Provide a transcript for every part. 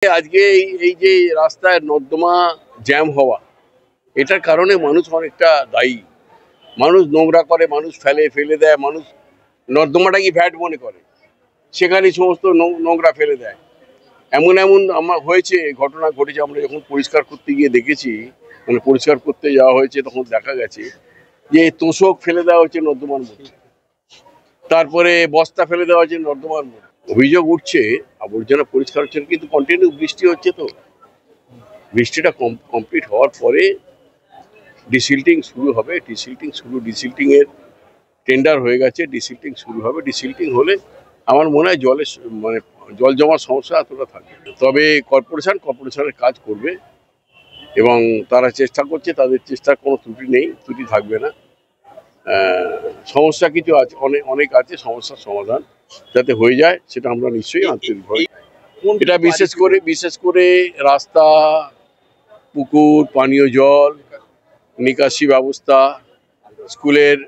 আজকে এই যে রাস্তায় নর্দমা জ্যাম হওয়া, এটার কারণে মানুষ অনেকটা দায়ী। মানুষ নোংরা করে, মানুষ ফেলে দেয়, মানুষ নর্দমাটা কি ভ্যাট মনে করে, সেখানে সমস্ত নোংরা ফেলে দেয়। এমন আমার হয়েছে, ঘটনা ঘটেছে। আমরা যখন পরিষ্কার করতে গিয়ে দেখেছি, মানে পরিষ্কার করতে যাওয়া হয়েছে, তখন দেখা গেছে যে তোষক ফেলে দেওয়া হয়েছে নর্দমার মধ্যে, তারপরে বস্তা ফেলে দেওয়া হয়েছে নর্দমার মধ্যে। অভিযোগ উঠছে আবর্জনা পরিষ্কার হচ্ছে, কিন্তু কন্টিনিউ বৃষ্টি হচ্ছে, তো বৃষ্টিটা কমপ্লিট হওয়ার পরে ডিসিল্টিং শুরু হবে। ডিসিল্টিং এর টেন্ডার হয়ে গেছে, ডিসিল্টিং শুরু হবে। ডিসিল্টিং হলে আমার মনে হয় মানে জল জমার সমস্যা এতটা থাকবে না। তবে কর্পোরেশনের কাজ করবে এবং তারা চেষ্টা করছে, তাদের চেষ্টার কোনো ত্রুটি নেই, ত্রুটি থাকবে না। সমস্যা কিছু আছে, অনেক আছে, সমস্যার সমাধান যাতে হয়ে যায় সেটা আমরা নিশ্চয়ই আন্তরিক হই। এটা বিশেষ করে রাস্তা, পুকুর, পানীয় জল, নিকাশি ব্যবস্থা, স্কুলের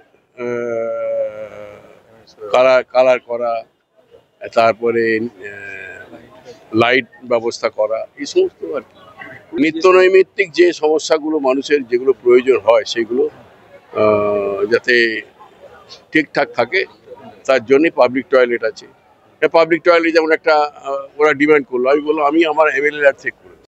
কালার করা, তারপরে লাইট ব্যবস্থা করা, এই সমস্ত আর কি নিত্য নৈমিত্তিক যে সমস্যাগুলো মানুষের যেগুলো প্রয়োজন হয়, সেগুলো যাতে ঠিকঠাক থাকে, তার জন্যই পাবলিক টয়লেট আছে। পাবলিক টয়লেট যেমন একটা ওরা ডিমান্ড করলো, আমি বললাম আমি আমার MLA চেক করে